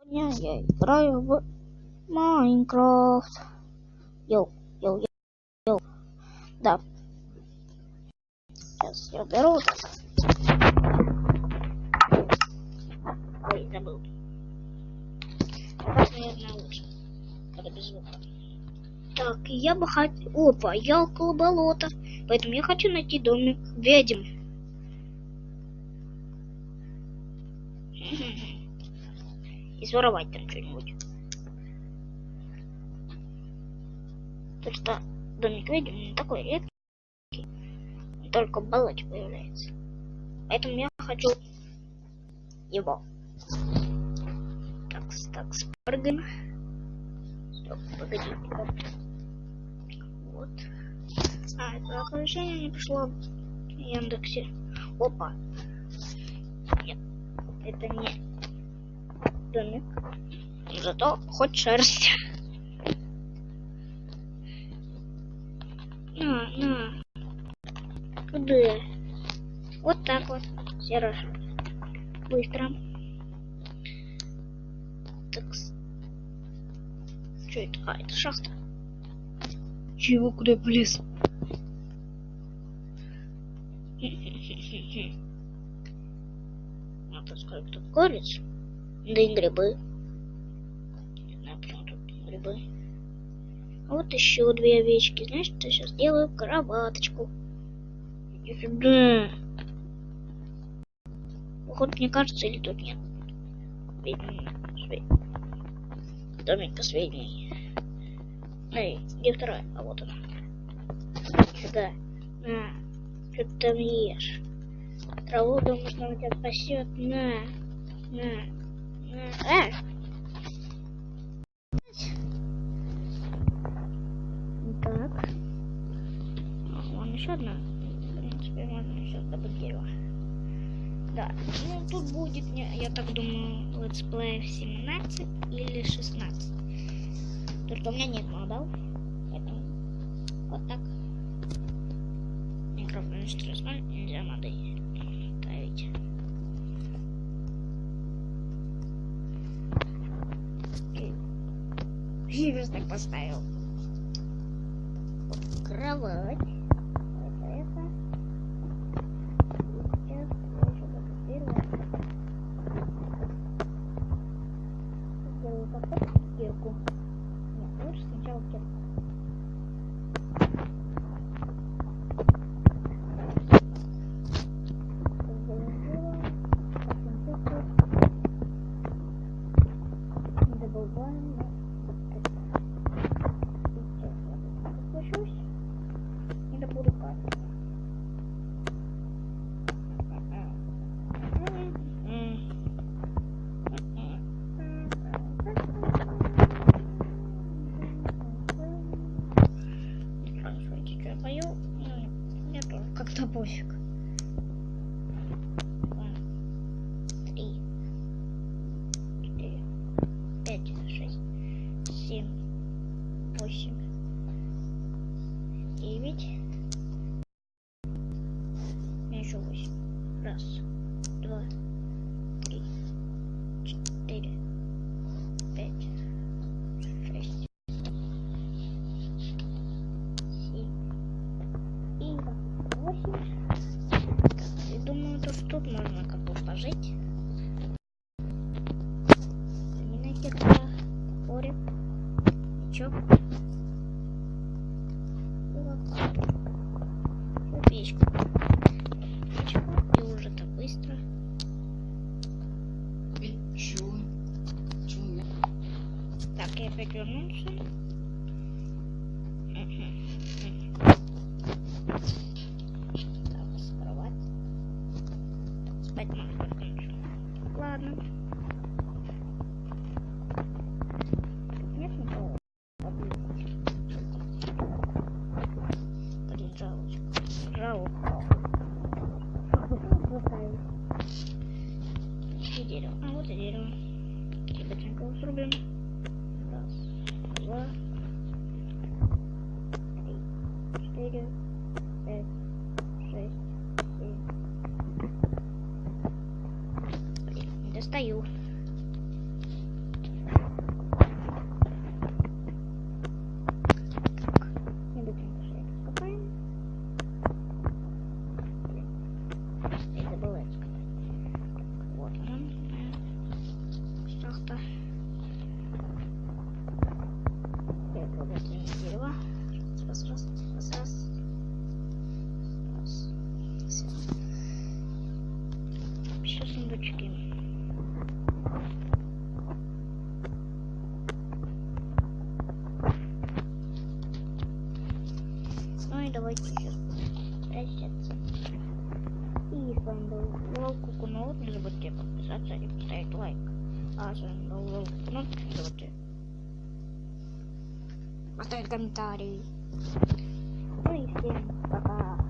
Сегодня я играю в Майнкрафт. Йоу, йоу, йоу. Да. Сейчас я беру. Ой, забыл. Так, наверное, лучше. Это без звука. Так, я бы хотел... Опа, я около болота. Поэтому я хочу найти домик ведьм. И своровать там что-нибудь. Потому что домик ведьм не такой редкий. Только в болоте появляется. Поэтому я хочу его. Так, спрыгаем. Стоп, погоди. Вот. Это оповещение не пришло в Яндексе. Опа. Нет, это не домик. Зато хоть шерсть. На. Куда? Вот так вот. Серый. Быстро. Так. Что это? А, это шахта. Чего? Куда я полез? Надо сказать, тут курица. Да и грибы. Не знаю, почему тут грибы. А вот еще две овечки. Знаешь, что я сейчас делаю? Кроваточку. Иди сюда. Вот мне кажется, или тут нет. Домик сведений. Эй, где вторая? А вот она. Сюда. На. Что ты там ешь? Траву, думаешь, она тебя спасет? На. Так. Вон еще одна. В принципе, можно еще добыть дерево. Да. Ну, тут будет, я так думаю, летсплеев 17 или 16. Только у меня нет модов. Поэтому вот так. Микрофон 4.0, нельзя моды ставить. Я просто так поставил. Вот кровать. Это. Сейчас я еще добавлю. Сделаю так кирку. Нет, лучше сначала кирку. Добавляем это. Сейчас я подключусь и добуду карту. Спрашивайте, что я пою? Мне тоже как-то пофиг. 3, 4, 5, 6, 7, 8, 9. Еще 8. Раз, 2, 3, 4, 5, 6, 7 и 8. Я думаю, тут можно как бы пожить. Заменяйте топорик, мечок и лопату. Печку. И уже так быстро. Чего? Так, я опять вернулся. Так, кровать. Спать можно только ночью. Ладно. Тут нет никого поблизости. Блин, жалко. И дерево. А вот и дерево. Быстренько его срубим. Раз, 2, 3, 4, 5, 6, 7. Блин, не достаю. сундучки. Ну и давайте сейчас прощаться. И с вами был Лол Кукунов. Не забудьте подписаться и поставить лайк. А с вами был Лол Кукунов. Не забудьте поставить комментарий. Ну и всем пока.